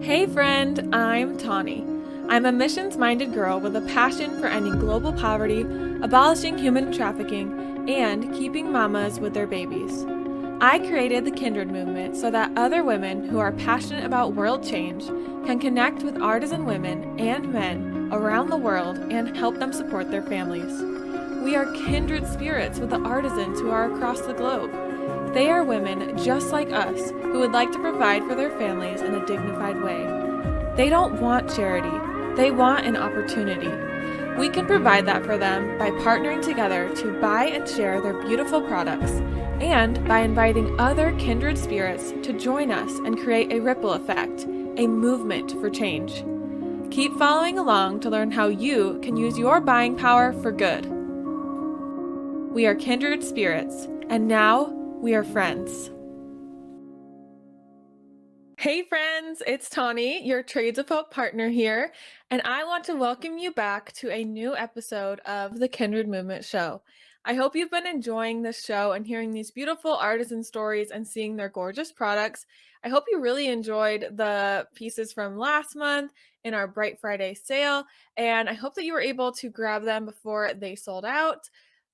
Hey friend, I'm Tawny. I'm a missions-minded girl with a passion for ending global poverty, abolishing human trafficking, and keeping mamas with their babies. I created the Kindred Movement so that other women who are passionate about world change can connect with artisan women and men around the world and help them support their families. We are kindred spirits with the artisans who are across the globe. They are women just like us who would like to provide for their families in a dignified way. They don't want charity, they want an opportunity. We can provide that for them by partnering together to buy and share their beautiful products, and by inviting other kindred spirits to join us and create a ripple effect, a movement for change. Keep following along to learn how you can use your buying power for good. We are kindred spirits, and now we are friends. Hey friends, it's Tawny, your Trades of Hope partner here, and I want to welcome you back to a new episode of the Kindred Movement Show. I hope you've been enjoying this show and hearing these beautiful artisan stories and seeing their gorgeous products. I hope you really enjoyed the pieces from last month in our Bright Friday sale, and I hope that you were able to grab them before they sold out.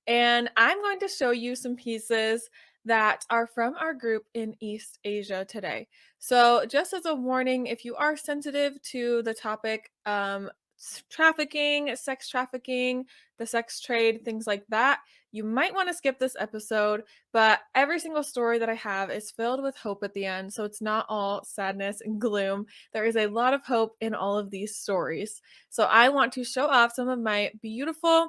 And I'm going to show you some pieces that are from our group in East Asia today. So, just as a warning, if you are sensitive to the topic, trafficking, sex trafficking, the sex trade, things like that, you might want to skip this episode. But every single story that I have is filled with hope at the end. So, it's not all sadness and gloom. There is a lot of hope in all of these stories. So, I want to show off some of my beautiful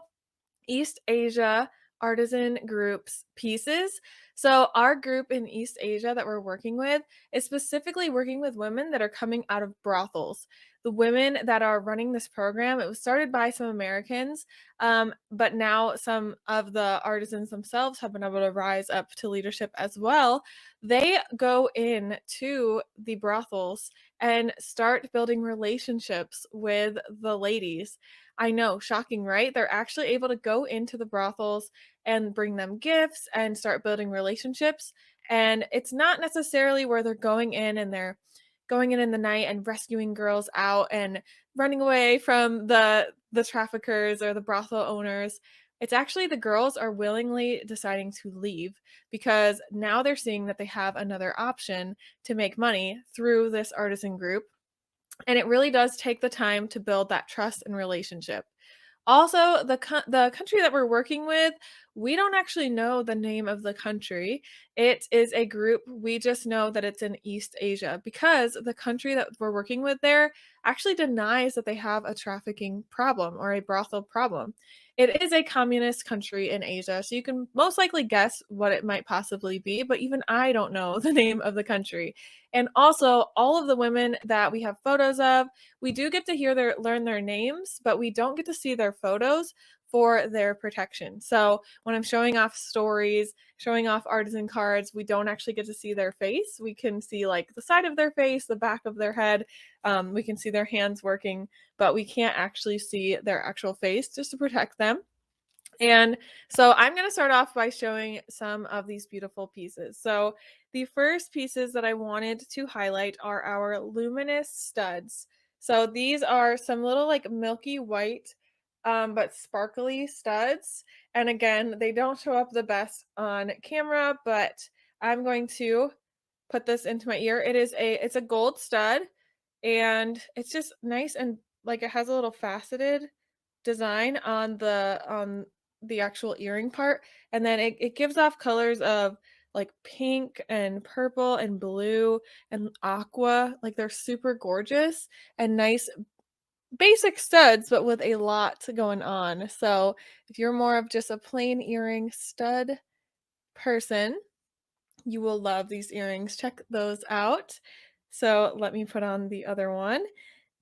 East Asia artisan groups pieces. So our group in East Asia that we're working with is specifically working with women that are coming out of brothels. The women that are running this program, it was started by some Americans, but now some of the artisans themselves have been able to rise up to leadership as well. They go in to the brothels and start building relationships with the ladies. I know, shocking, right? They're actually able to go into the brothels and bring them gifts and start building relationships. And it's not necessarily where they're going in and they're going in the night and rescuing girls out and running away from the traffickers or the brothel owners. It's actually the girls are willingly deciding to leave because now they're seeing that they have another option to make money through this artisan group, and it really does take the time to build that trust and relationship. Also, the country that we're working with, we don't actually know the name of the country. It is a group. We just know that it's in East Asia because the country that we're working with there actually denies that they have a trafficking problem or a brothel problem. It is a communist country in Asia, so you can most likely guess what it might possibly be, but even I don't know the name of the country. And also, all of the women that we have photos of, we do get to learn their names, but we don't get to see their photos for their protection. So when I'm showing off stories, showing off artisan cards, we don't actually get to see their face. We can see like the side of their face, the back of their head. We can see their hands working, but we can't actually see their actual face just to protect them. And so I'm going to start off by showing some of these beautiful pieces. So the first pieces that I wanted to highlight are our luminous studs. So these are some little like milky white, but sparkly studs. And again, they don't show up the best on camera, but I'm going to put this into my ear. It's a gold stud, and it's just nice, and like it has a little faceted design on the actual earring part, and then it gives off colors of like pink and purple and blue and aqua. Like they're super gorgeous and nice basic studs, but with a lot going on. So if you're more of just a plain earring stud person, you will love these earrings. Check those out. So let me put on the other one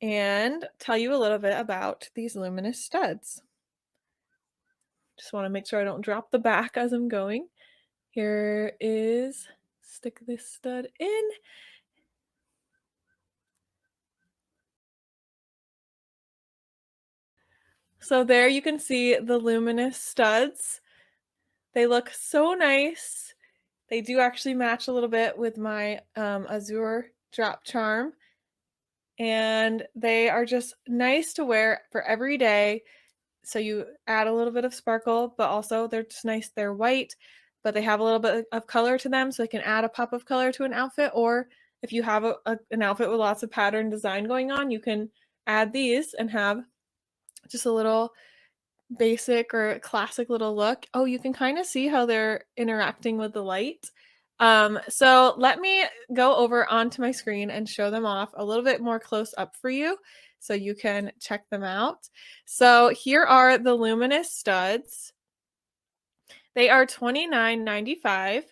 and tell you a little bit about these luminous studs. Just want to make sure I don't drop the back as I'm going. Here is, stick this stud in. So there you can see the luminous studs. They look so nice. They do actually match a little bit with my azure drop charm. and they are just nice to wear for every day. So you add a little bit of sparkle, but also they're just nice. They're white, but they have a little bit of color to them, so they can add a pop of color to an outfit. Or if you have an outfit with lots of pattern design going on, you can add these and have just a little basic or classic little look. Oh, you can kind of see how they're interacting with the light. So let me go over onto my screen and show them off a little bit more close up for you so you can check them out. So here are the luminous studs. They are $29.95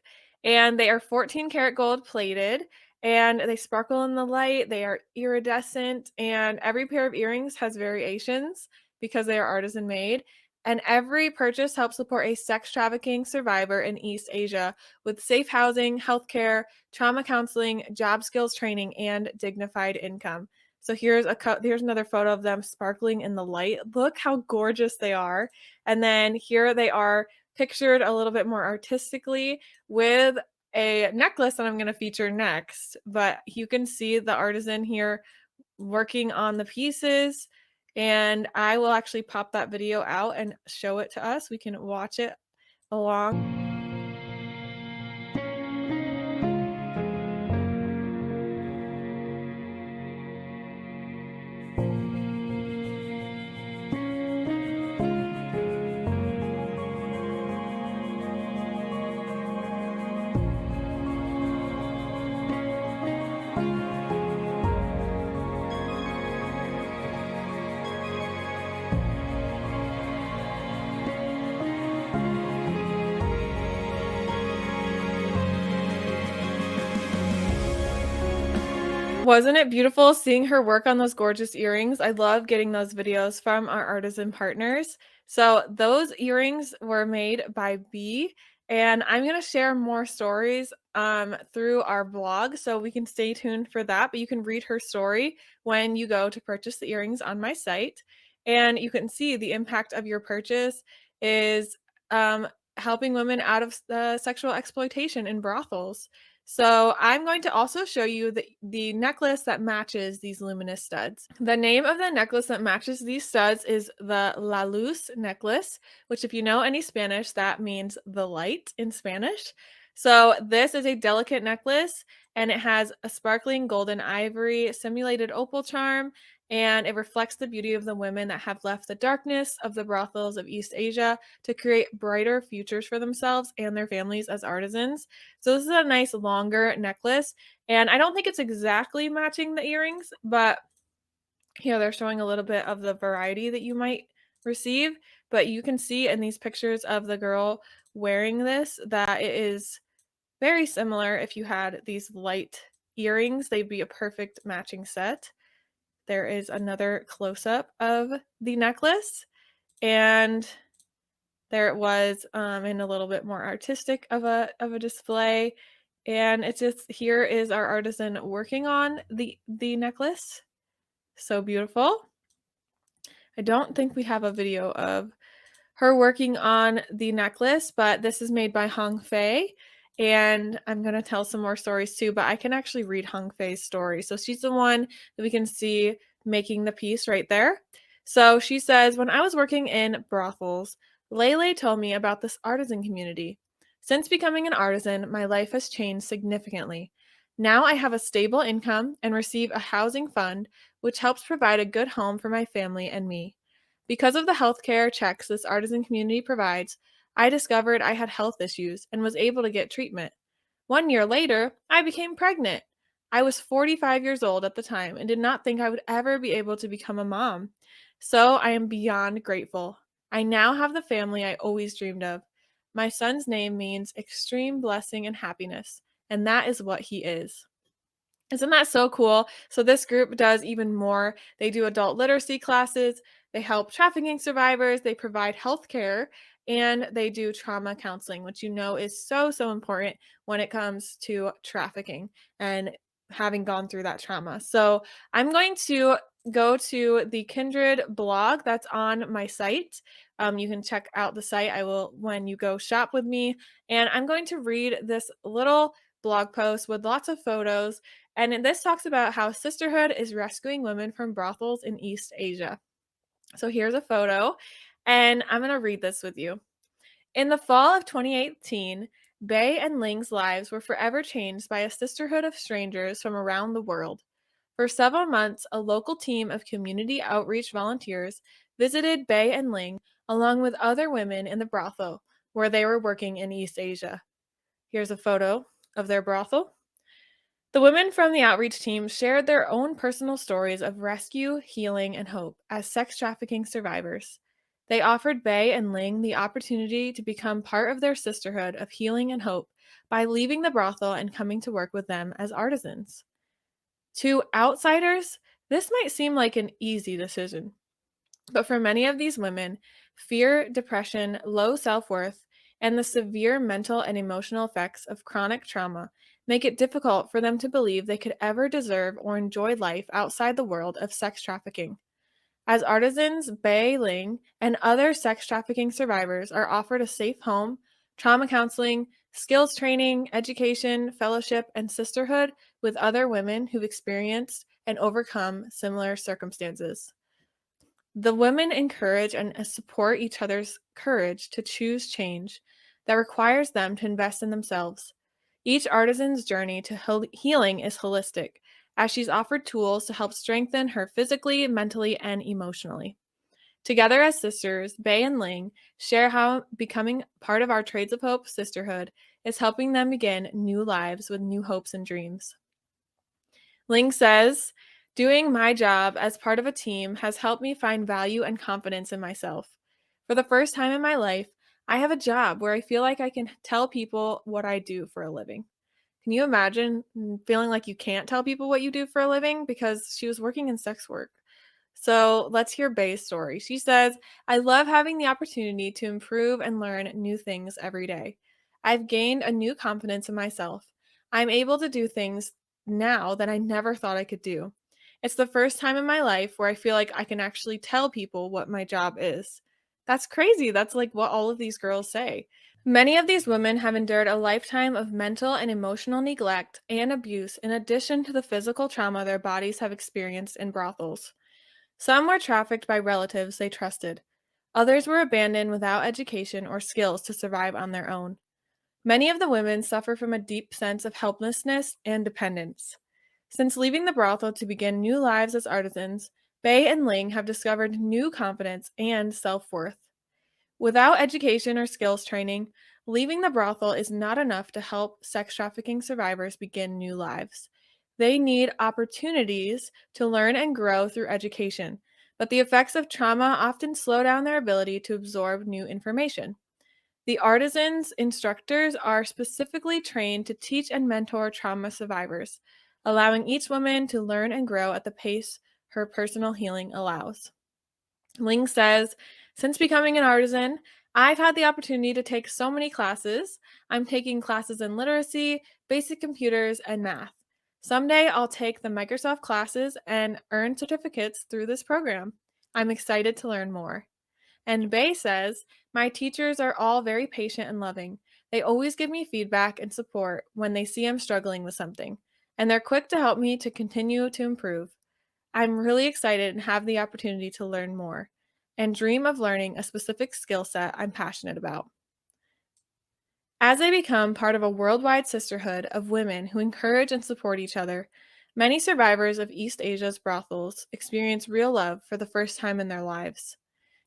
and they are 14 karat gold plated and they sparkle in the light. They are iridescent and every pair of earrings has variations because they are artisan made. And every purchase helps support a sex trafficking survivor in East Asia with safe housing, healthcare, trauma counseling, job skills training, and dignified income. So here's another photo of them sparkling in the light. Look how gorgeous they are. And then here they are pictured a little bit more artistically with a necklace that I'm going to feature next. But you can see the artisan here working on the pieces. And I will actually pop that video out and show it to us. We can watch it along. Wasn't it beautiful seeing her work on those gorgeous earrings? I love getting those videos from our artisan partners. So those earrings were made by B, and I'm going to share more stories through our blog, so we can stay tuned for that. But you can read her story when you go to purchase the earrings on my site, and you can see the impact of your purchase is um, helping women out of sexual exploitation in brothels. So I'm going to also show you the necklace that matches these luminous studs. The name of the necklace that matches these studs is the La Luz necklace, which if you know any Spanish, that means the light in Spanish. So this is a delicate necklace and it has a sparkling golden ivory simulated opal charm, and it reflects the beauty of the women that have left the darkness of the brothels of East Asia to create brighter futures for themselves and their families as artisans. So this is a nice longer necklace, and I don't think it's exactly matching the earrings, but here they're showing a little bit of the variety that you might receive. But you can see in these pictures of the girl wearing this that it is very similar. If you had these light earrings, they'd be a perfect matching set. There is another close-up of the necklace, and there it was in a little bit more artistic of a display. And it's just here is our artisan working on the necklace. So beautiful. I don't think we have a video of her working on the necklace, but this is made by Hong Fei. And I'm going to tell some more stories too, but I can actually read Hong Fei's story. So she's the one that we can see making the piece right there. So she says, when I was working in brothels, Lele told me about this artisan community. Since becoming an artisan, my life has changed significantly. Now I have a stable income and receive a housing fund, which helps provide a good home for my family and me. Because of the healthcare checks this artisan community provides, I discovered I had health issues and was able to get treatment. 1 year later, I became pregnant. I was 45 years old at the time and did not think I would ever be able to become a mom. So I am beyond grateful. I now have the family I always dreamed of. My son's name means extreme blessing and happiness, and that is what he is. Isn't that so cool? So this group does even more. They do adult literacy classes, they help trafficking survivors, they provide healthcare, and they do trauma counseling, which you know is so important when it comes to trafficking and having gone through that trauma. So I'm going to go to the Kindred blog that's on my site. You can check out the site. I will when you go shop with me, and I'm going to read this little blog post with lots of photos. And this talks about how sisterhood is rescuing women from brothels in East Asia. So here's a photo, and I'm going to read this with you. In the fall of 2018, Bei and Ling's lives were forever changed by a sisterhood of strangers from around the world. For several months, a local team of community outreach volunteers visited Bei and Ling along with other women in the brothel where they were working in East Asia. Here's a photo of their brothel. The women from the outreach team shared their own personal stories of rescue, healing, and hope as sex trafficking survivors. They offered Bei and Ling the opportunity to become part of their sisterhood of healing and hope by leaving the brothel and coming to work with them as artisans. To outsiders, this might seem like an easy decision, but for many of these women, fear, depression, low self worth, and the severe mental and emotional effects of chronic trauma make it difficult for them to believe they could ever deserve or enjoy life outside the world of sex trafficking. As artisans, Bei Ling and other sex trafficking survivors are offered a safe home, trauma counseling, skills training, education, fellowship, and sisterhood with other women who've experienced and overcome similar circumstances. The women encourage and support each other's courage to choose change that requires them to invest in themselves. Each artisan's journey to healing is holistic, as she's offered tools to help strengthen her physically, mentally, and emotionally. Together as sisters, Bei and Ling share how becoming part of our Trades of Hope sisterhood is helping them begin new lives with new hopes and dreams. Ling says, doing my job as part of a team has helped me find value and confidence in myself. For the first time in my life, I have a job where I feel like I can tell people what I do for a living. Can you imagine feeling like you can't tell people what you do for a living? Because she was working in sex work. So let's hear Bay's story. She says, I love having the opportunity to improve and learn new things every day. I've gained a new confidence in myself. I'm able to do things now that I never thought I could do. It's the first time in my life where I feel like I can actually tell people what my job is. That's crazy. That's like what all of these girls say. Many of these women have endured a lifetime of mental and emotional neglect and abuse in addition to the physical trauma their bodies have experienced in brothels. Some were trafficked by relatives they trusted. Others were abandoned without education or skills to survive on their own. Many of the women suffer from a deep sense of helplessness and dependence. Since leaving the brothel to begin new lives as artisans, Bei and Ling have discovered new confidence and self-worth. Without education or skills training, leaving the brothel is not enough to help sex trafficking survivors begin new lives. They need opportunities to learn and grow through education, but the effects of trauma often slow down their ability to absorb new information. The artisans' instructors are specifically trained to teach and mentor trauma survivors, allowing each woman to learn and grow at the pace her personal healing allows. Ling says, since becoming an artisan, I've had the opportunity to take so many classes. I'm taking classes in literacy, basic computers, and math. Someday I'll take the Microsoft classes and earn certificates through this program. I'm excited to learn more. And Bei says, my teachers are all very patient and loving. They always give me feedback and support when they see I'm struggling with something, and they're quick to help me to continue to improve. I'm really excited and have the opportunity to learn more and dream of learning a specific skill set I'm passionate about. As they become part of a worldwide sisterhood of women who encourage and support each other, many survivors of East Asia's brothels experience real love for the first time in their lives.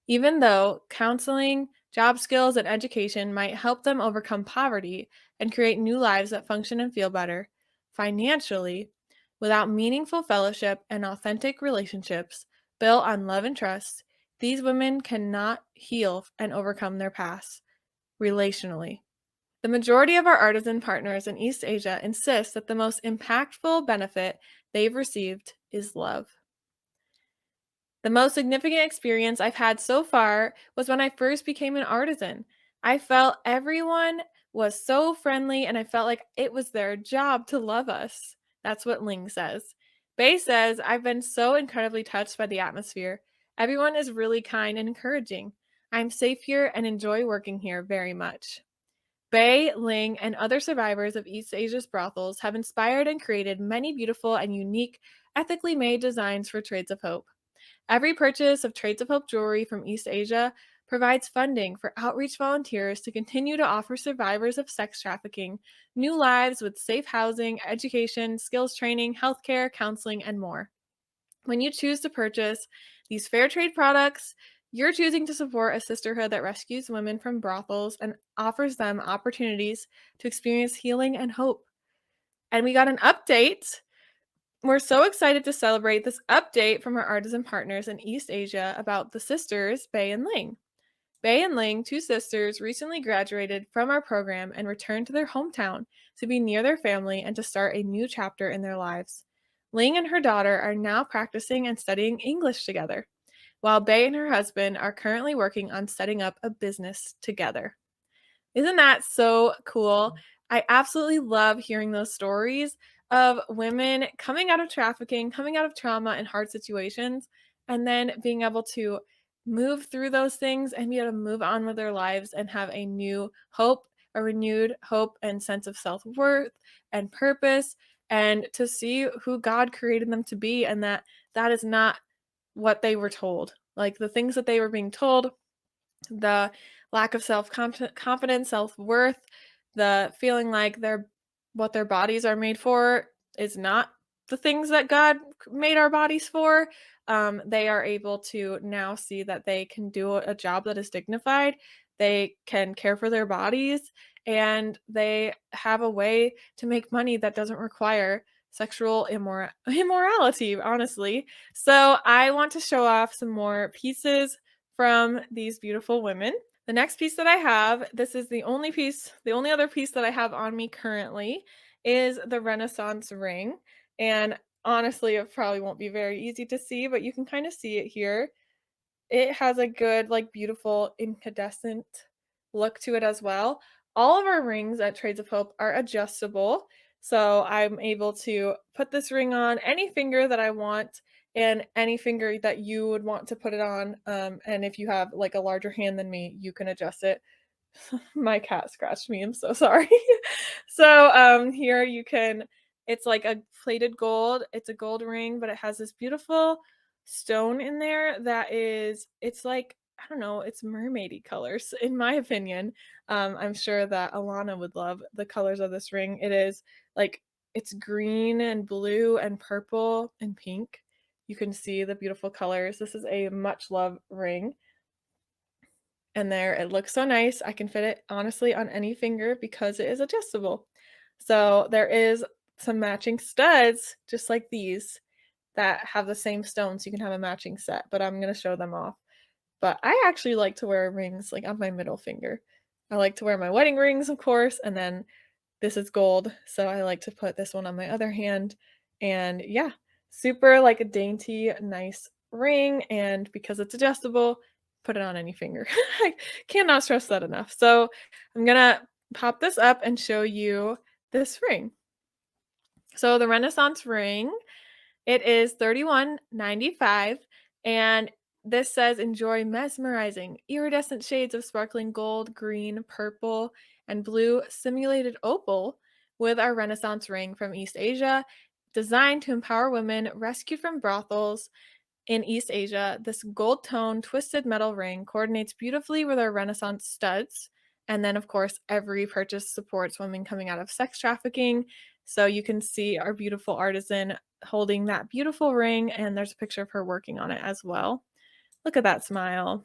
Even though counseling, job skills, and education might help them overcome poverty and create new lives that function and feel better financially, without meaningful fellowship and authentic relationships built on love and trust, these women cannot heal and overcome their past relationally. The majority of our artisan partners in East Asia insist that the most impactful benefit they've received is love. The most significant experience I've had so far was when I first became an artisan. I felt everyone was so friendly and I felt like it was their job to love us. That's what Ling says. Bei says, I've been so incredibly touched by the atmosphere. Everyone is really kind and encouraging. I'm safe here and enjoy working here very much. Bay, Ling, and other survivors of East Asia's brothels have inspired and created many beautiful and unique, ethically made designs for Trades of Hope. Every purchase of Trades of Hope jewelry from East Asia provides funding for outreach volunteers to continue to offer survivors of sex trafficking new lives with safe housing, education, skills training, healthcare, counseling, and more. When you choose to purchase these fair trade products, you're choosing to support a sisterhood that rescues women from brothels and offers them opportunities to experience healing and hope. And we got an update. We're so excited to celebrate this update from our artisan partners in East Asia about the sisters, Bei and Ling. Bei and Ling, two sisters, recently graduated from our program and returned to their hometown to be near their family and to start a new chapter in their lives. Ling and her daughter are now practicing and studying English together, while Bei and her husband are currently working on setting up a business together. Isn't that so cool? I absolutely love hearing those stories of women coming out of trafficking, coming out of trauma and hard situations, and then being able to move through those things and be able to move on with their lives and have a new hope, a renewed hope and sense of self-worth and purpose, and to see who God created them to be, and that that is not what they were told. Like the things that they were being told, the lack of self-confidence, self-worth, the feeling like what their bodies are made for is not the things that God made our bodies for. They are able to now see that they can do a job that is dignified. They can care for their bodies, and they have a way to make money that doesn't require sexual immorality, honestly. So I want to show off some more pieces from these beautiful women. The next piece that I have, this is the only other piece that I have on me currently is the Renaissance ring. And honestly, it probably won't be very easy to see, but you can kind of see it here. It has a good, like, beautiful incandescent look to it as well. All of our rings at Trades of Hope are adjustable, so I'm able to put this ring on any finger that I want and any finger that you would want to put it on. And if you have like a larger hand than me, you can adjust it. My cat scratched me. I'm so sorry. So here you can, it's like a plated gold. It's a gold ring, but it has this beautiful stone in there that is, it's like, I don't know, it's mermaidy colors in my opinion. I'm sure that Alana would love the colors of this ring. It is like, it's green and blue and purple and pink. You can see the beautiful colors. This is a much loved ring. And there, it looks so nice. I can fit it honestly on any finger because it is adjustable. So there is some matching studs just like these that have the same stones. You can have a matching set, but I'm going to show them off. But I actually like to wear rings like on my middle finger. I like to wear my wedding rings, of course, and then this is gold, so I like to put this one on my other hand. And yeah, super like a dainty, nice ring. And because it's adjustable, put it on any finger. I cannot stress that enough. So I'm gonna pop this up and show you this ring. So the Renaissance ring, it is $31.95, and this says enjoy mesmerizing iridescent shades of sparkling gold, green, purple, and blue simulated opal with our Renaissance ring from East Asia, designed to empower women rescued from brothels in East Asia. This gold tone twisted metal ring coordinates beautifully with our Renaissance studs. And then, of course, every purchase supports women coming out of sex trafficking. So you can see our beautiful artisan holding that beautiful ring, and there's a picture of her working on it as well. Look at that smile.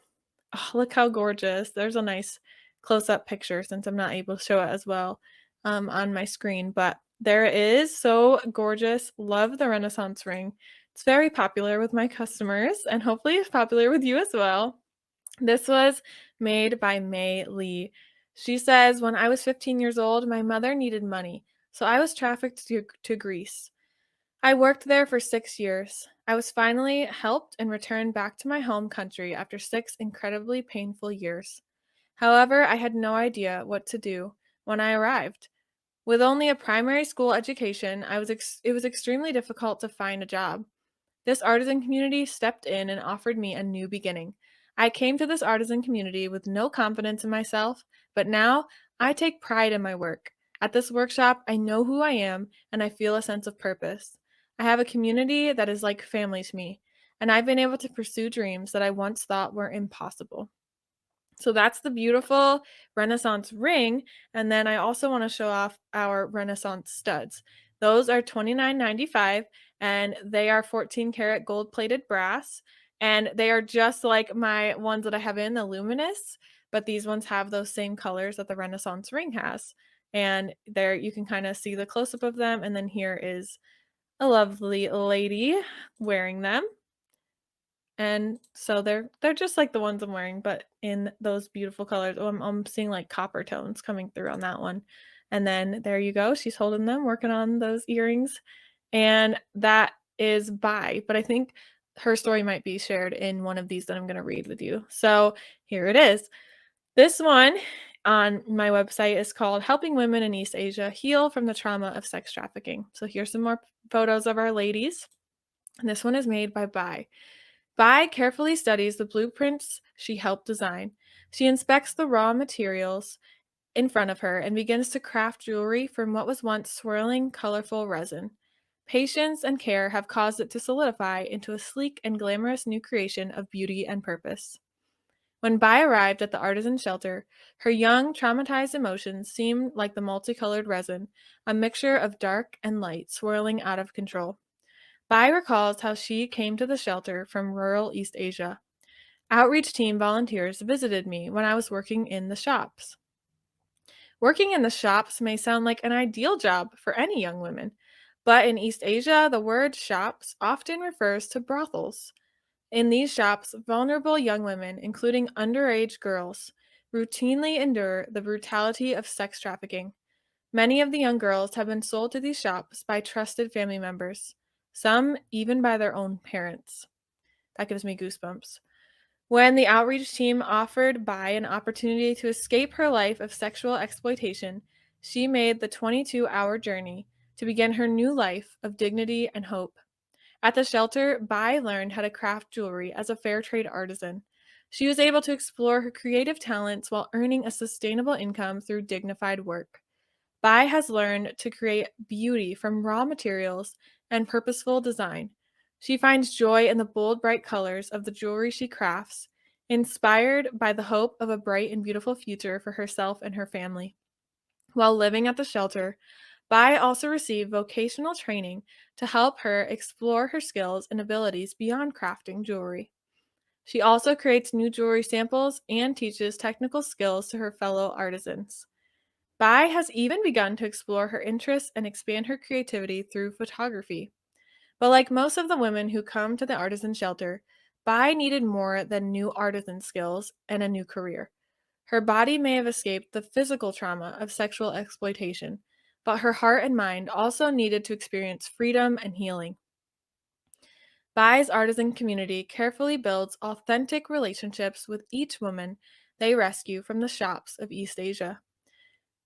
Oh, look how gorgeous. There's a nice close-up picture since I'm not able to show it as well on my screen, but there it is. So gorgeous. Love the Renaissance ring. It's very popular with my customers and hopefully it's popular with you as well. This was made by May Lee. She says, when I was 15 years old, my mother needed money, so I was trafficked to Greece. I worked there for 6 years. I was finally helped and returned back to my home country after 6 incredibly painful years. However, I had no idea what to do when I arrived. With only a primary school education, it was extremely difficult to find a job. This artisan community stepped in and offered me a new beginning. I came to this artisan community with no confidence in myself, but now I take pride in my work. At this workshop, I know who I am and I feel a sense of purpose. I have a community that is like family to me, and I've been able to pursue dreams that I once thought were impossible. So that's the beautiful Renaissance ring. And then I also want to show off our Renaissance studs. Those are $29.95 and they are 14 karat gold plated brass. And they are just like my ones that I have in the luminous, but these ones have those same colors that the Renaissance ring has. And there you can kind of see the close up of them. And then here is a lovely lady wearing them. And so they're just like the ones I'm wearing, but in those beautiful colors. Oh, I'm seeing like copper tones coming through on that one. And then there you go. She's holding them, working on those earrings. And that is bye. But I think her story might be shared in one of these that I'm going to read with you. So here it is. This one on my website is called Helping Women in East Asia Heal from the Trauma of Sex Trafficking. So here's some more photos of our ladies. And this one is made by Bai. Bai carefully studies the blueprints she helped design. She inspects the raw materials in front of her and begins to craft jewelry from what was once swirling, colorful resin. Patience and care have caused it to solidify into a sleek and glamorous new creation of beauty and purpose. When Bai arrived at the artisan shelter, her young, traumatized emotions seemed like the multicolored resin, a mixture of dark and light swirling out of control. Bai recalls how she came to the shelter from rural East Asia. Outreach team volunteers visited me when I was working in the shops. Working in the shops may sound like an ideal job for any young women, but in East Asia, the word shops often refers to brothels. In these shops, vulnerable young women, including underage girls, routinely endure the brutality of sex trafficking. Many of the young girls have been sold to these shops by trusted family members, some even by their own parents. That gives me goosebumps. When the outreach team offered Bai an opportunity to escape her life of sexual exploitation, she made the 22-hour journey to begin her new life of dignity and hope. At the shelter, Bai learned how to craft jewelry as a fair trade artisan. She was able to explore her creative talents while earning a sustainable income through dignified work. Bai has learned to create beauty from raw materials and purposeful design. She finds joy in the bold, bright colors of the jewelry she crafts, inspired by the hope of a bright and beautiful future for herself and her family. While living at the shelter, Bai also received vocational training to help her explore her skills and abilities beyond crafting jewelry. She also creates new jewelry samples and teaches technical skills to her fellow artisans. Bai has even begun to explore her interests and expand her creativity through photography. But like most of the women who come to the artisan shelter, Bai needed more than new artisan skills and a new career. Her body may have escaped the physical trauma of sexual exploitation, but her heart and mind also needed to experience freedom and healing. Bai's artisan community carefully builds authentic relationships with each woman they rescue from the shops of East Asia.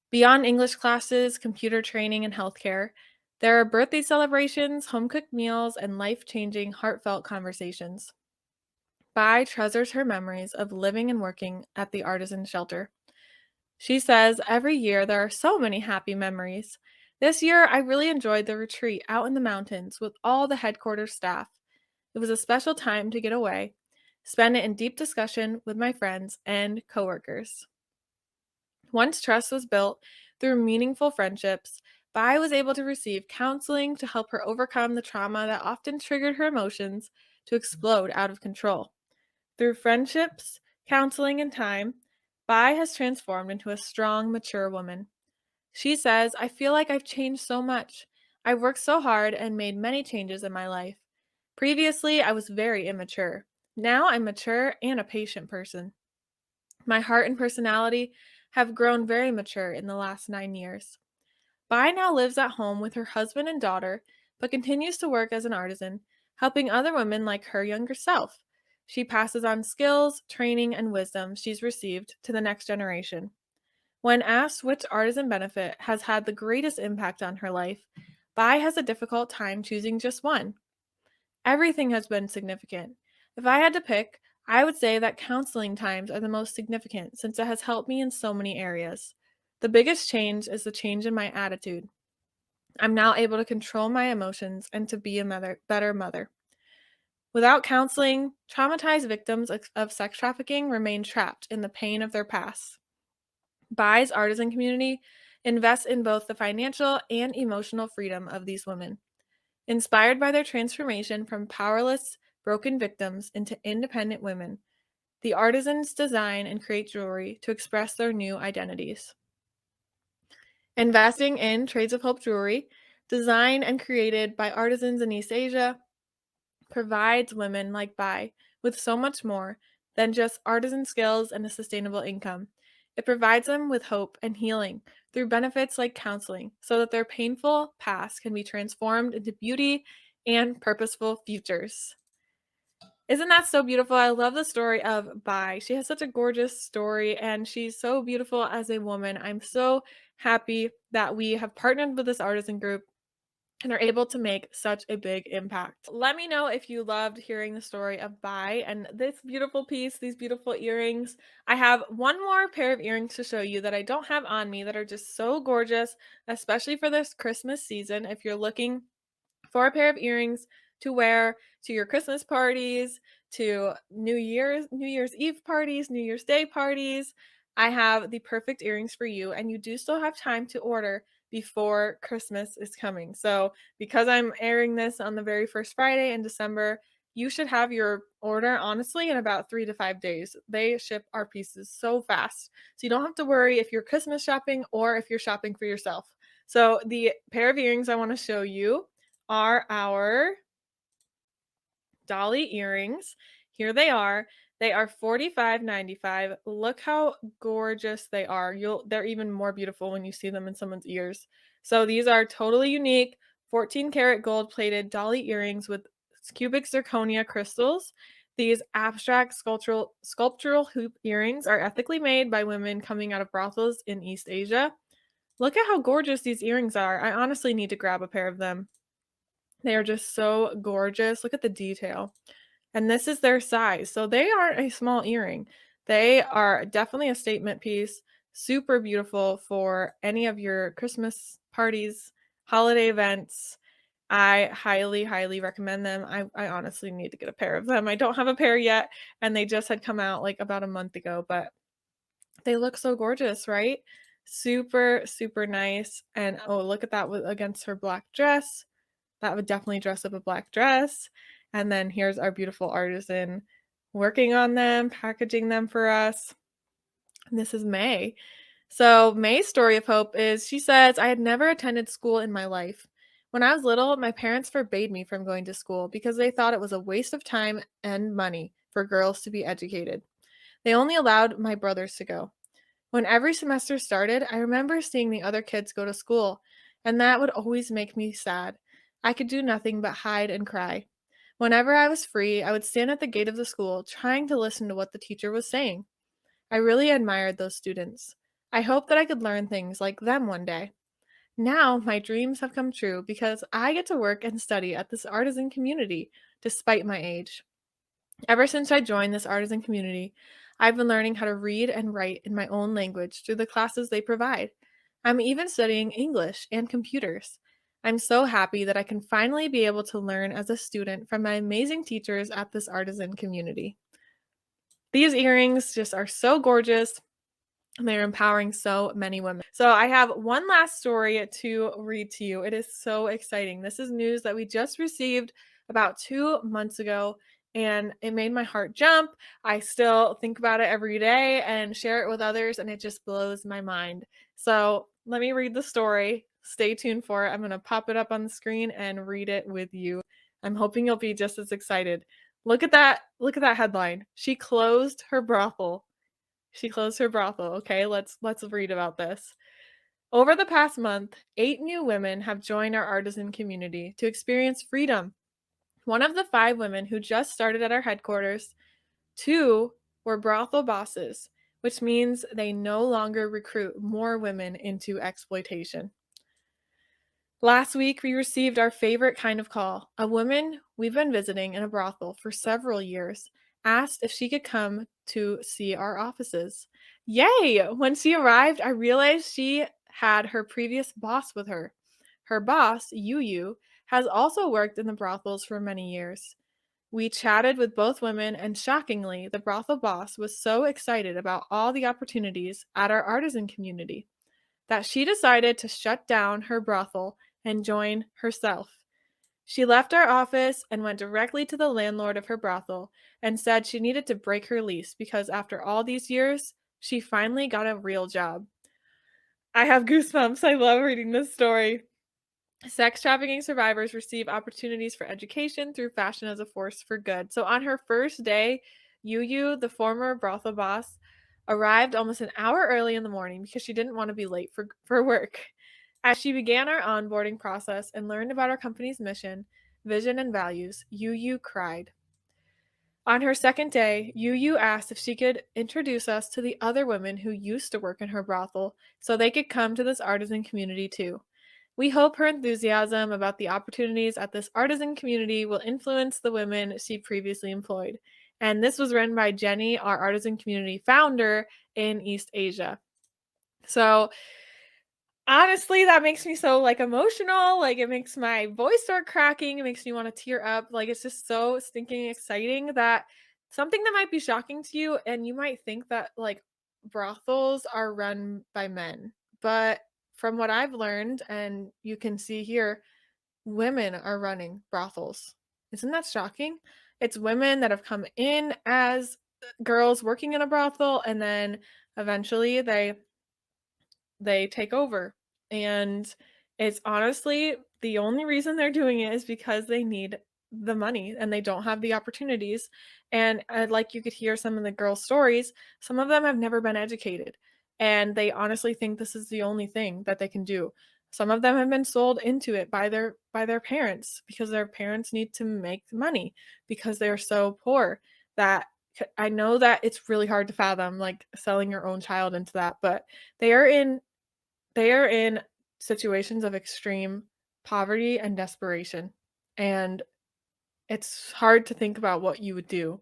Beyond English classes, computer training, and healthcare, there are birthday celebrations, home cooked meals, and life changing, heartfelt conversations. Bai treasures her memories of living and working at the artisan shelter. She says, every year there are so many happy memories. This year, I really enjoyed the retreat out in the mountains with all the headquarters staff. It was a special time to get away, spend it in deep discussion with my friends and coworkers. Once trust was built through meaningful friendships, Bai was able to receive counseling to help her overcome the trauma that often triggered her emotions to explode out of control. Through friendships, counseling, and time, Bai has transformed into a strong, mature woman. She says, I feel like I've changed so much. I've worked so hard and made many changes in my life. Previously, I was very immature. Now I'm mature and a patient person. My heart and personality have grown very mature in the last 9 years. Bai now lives at home with her husband and daughter, but continues to work as an artisan, helping other women like her younger self. She passes on skills, training, and wisdom she's received to the next generation. When asked which artisan benefit has had the greatest impact on her life, Bai has a difficult time choosing just one. Everything has been significant. If I had to pick, I would say that counseling times are the most significant since it has helped me in so many areas. The biggest change is the change in my attitude. I'm now able to control my emotions and to be a better mother. Without counseling, traumatized victims of sex trafficking remain trapped in the pain of their past. Bai's artisan community invests in both the financial and emotional freedom of these women. Inspired by their transformation from powerless, broken victims into independent women, the artisans design and create jewelry to express their new identities. Investing in Trades of Hope jewelry, designed and created by artisans in East Asia, provides women like Bai with so much more than just artisan skills and a sustainable income. It provides them with hope and healing through benefits like counseling so that their painful past can be transformed into beauty and purposeful futures. Isn't that so beautiful? I love the story of Bai. She has such a gorgeous story and she's so beautiful as a woman. I'm so happy that we have partnered with this artisan group and are able to make such a big impact. Let me know if you loved hearing the story of Bai and this beautiful piece, these beautiful earrings. I have one more pair of earrings to show you that I don't have on me that are just so gorgeous, especially for this Christmas season. If you're looking for a pair of earrings to wear to your Christmas parties, to New Year's Eve parties, New Year's Day parties. I have the perfect earrings for you, and you do still have time to order before Christmas is coming. So, because I'm airing this on the very first Friday in December, you should have your order honestly in about 3 to 5 days. They ship our pieces so fast. So, you don't have to worry if you're Christmas shopping or if you're shopping for yourself. So, the pair of earrings I want to show you are our dolly earrings. Here they are. They are $45.95. Look how gorgeous they are. They're even more beautiful when you see them in someone's ears. So these are totally unique 14 karat gold plated dolly earrings with cubic zirconia crystals. These abstract sculptural hoop earrings are ethically made by women coming out of brothels in East Asia. Look at how gorgeous these earrings are. I honestly need to grab a pair of them. They are just so gorgeous. Look at the detail. And this is their size. So they aren't a small earring. They are definitely a statement piece. Super beautiful for any of your Christmas parties, holiday events. I highly, highly recommend them. I honestly need to get a pair of them. I don't have a pair yet, and they just had come out like about a month ago, but they look so gorgeous, right? Super, super nice. And oh, look at that against her black dress. That would definitely dress up a black dress. And then here's our beautiful artisan working on them, packaging them for us. And this is May. So, May's story of hope is she says, I had never attended school in my life. When I was little, my parents forbade me from going to school because they thought it was a waste of time and money for girls to be educated. They only allowed my brothers to go. When every semester started, I remember seeing the other kids go to school, and that would always make me sad. I could do nothing but hide and cry. Whenever I was free, I would stand at the gate of the school trying to listen to what the teacher was saying. I really admired those students. I hoped that I could learn things like them one day. Now, my dreams have come true because I get to work and study at this artisan community despite my age. Ever since I joined this artisan community, I've been learning how to read and write in my own language through the classes they provide. I'm even studying English and computers. I'm so happy that I can finally be able to learn as a student from my amazing teachers at this artisan community. These earrings just are so gorgeous. And they're empowering so many women. So I have one last story to read to you. It is so exciting. This is news that we just received about 2 months ago, and it made my heart jump. I still think about it every day and share it with others, and it just blows my mind. So let me read the story. Stay tuned for it. I'm going to pop it up on the screen and read it with you. I'm hoping you'll be just as excited. Look at that. Look at that headline. She closed her brothel. She closed her brothel. Okay, let's read about this. Over the past month, 8 new women have joined our artisan community to experience freedom. One of the 5 women who just started at our headquarters, 2 were brothel bosses, which means they no longer recruit more women into exploitation. Last week, we received our favorite kind of call. A woman we've been visiting in a brothel for several years asked if she could come to see our offices. Yay! When she arrived, I realized she had her previous boss with her. Her boss, Yu, has also worked in the brothels for many years. We chatted with both women, and shockingly, the brothel boss was so excited about all the opportunities at our artisan community that she decided to shut down her brothel and join herself. She left our office and went directly to the landlord of her brothel and said she needed to break her lease because after all these years, she finally got a real job. I have goosebumps. I love reading this story. Sex trafficking survivors receive opportunities for education through fashion as a force for good. So on her first day, Yu, the former brothel boss, arrived almost an hour early in the morning because she didn't want to be late for work. As she began our onboarding process and learned about our company's mission, vision, and values, Yu cried. On her second day, Yu asked if she could introduce us to the other women who used to work in her brothel so they could come to this artisan community too. We hope her enthusiasm about the opportunities at this artisan community will influence the women she previously employed. And this was written by Jenny, our artisan community founder in East Asia. So honestly, that makes me so, like, emotional, like, it makes my voice start cracking, it makes me wanna tear up, like, it's just so stinking exciting that something that might be shocking to you, and you might think that, like, brothels are run by men, but from what I've learned, and you can see here, women are running brothels. Isn't that shocking? It's women that have come in as, girls working in a brothel, and then eventually they take over. And it's honestly the only reason they're doing it is because they need the money and they don't have the opportunities. And like you could hear some of the girls' stories, some of them have never been educated and they honestly think this is the only thing that they can do. Some of them have been sold into it by their parents because their parents need to make money because they're so poor that I know that it's really hard to fathom like selling your own child into that, but they are in they are in situations of extreme poverty and desperation, and it's hard to think about what you would do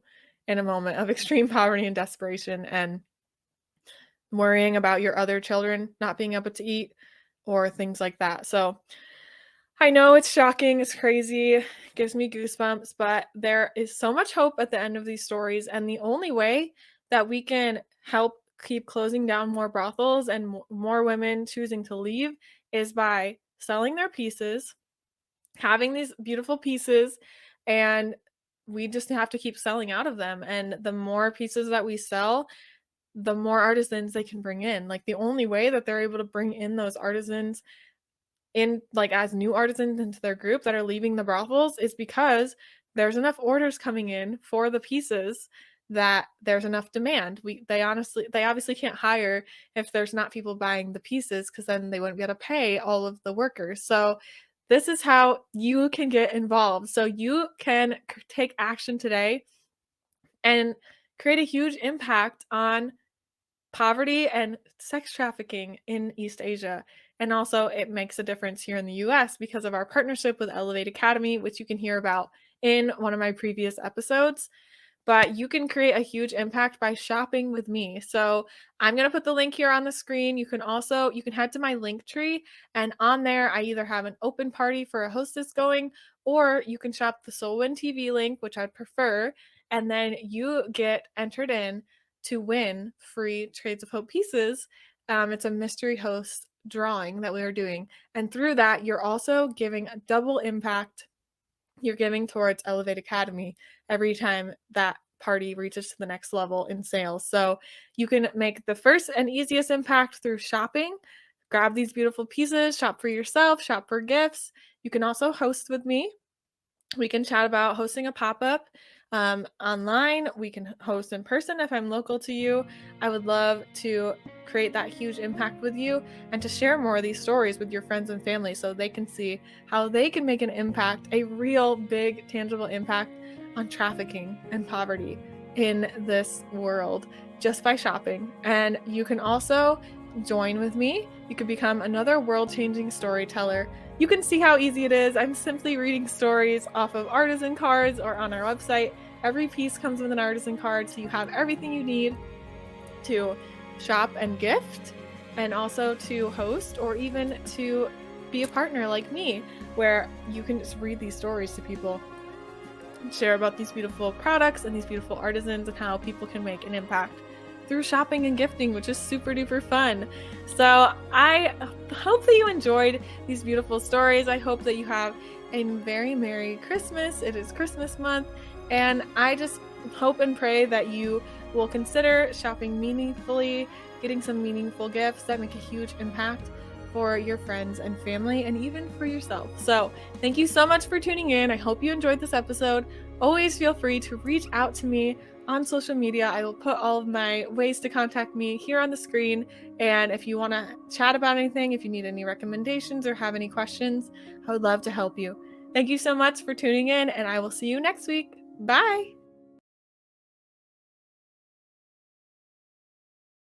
in a moment of extreme poverty and desperation and worrying about your other children not being able to eat or things like that. So, I know it's shocking, it's crazy, gives me goosebumps, but there is so much hope at the end of these stories, and the only way that we can help keep closing down more brothels and more women choosing to leave is by selling their pieces, having these beautiful pieces, and we just have to keep selling out of them, and the more pieces that we sell, the more artisans they can bring in. Like, the only way that they're able to bring in those artisans in like as new artisans into their group that are leaving the brothels is because there's enough orders coming in for the pieces that there's enough demand. They obviously can't hire if there's not people buying the pieces because then they wouldn't be able to pay all of the workers. So this is how you can get involved. So you can take action today and create a huge impact on poverty and sex trafficking in East Asia. And also, it makes a difference here in the US because of our partnership with Elevate Academy, which you can hear about in one of my previous episodes. But you can create a huge impact by shopping with me. So I'm going to put the link here on the screen. You can head to my link tree, and on there I either have an open party for a hostess going, or you can shop the Soulwin TV link, which I'd prefer, and then you get entered in to win free Trades of Hope pieces. It's a mystery host drawing that we are doing, and through that you're also giving a double impact. You're giving towards Elevate Academy every time that party reaches to the next level in sales. So you can make the first and easiest impact through shopping. Grab these beautiful pieces, shop for yourself, shop for gifts. You can also host with me. We can chat about hosting a pop-up online. We can host in person if I'm local to you. I would love to create that huge impact with you and to share more of these stories with your friends and family so they can see how they can make an impact, a real big tangible impact on trafficking and poverty in this world just by shopping. And you can also join with me. You can become another world-changing storyteller. You can see how easy it is. I'm simply reading stories off of artisan cards or on our website. Every piece comes with an artisan card, so you have everything you need to shop and gift, and also to host or even to be a partner like me, where you can just read these stories to people, share about these beautiful products and these beautiful artisans and how people can make an impact through shopping and gifting, which is super duper fun. So I hope that you enjoyed these beautiful stories. I hope that you have a very Merry Christmas. It is Christmas month, and I just hope and pray that you will consider shopping meaningfully, getting some meaningful gifts that make a huge impact for your friends and family, and even for yourself. So thank you so much for tuning in. I hope you enjoyed this episode. Always feel free to reach out to me on social media. I will put all of my ways to contact me here on the screen. And if you want to chat about anything, if you need any recommendations or have any questions, I would love to help you. Thank you so much for tuning in, and I will see you next week. Bye.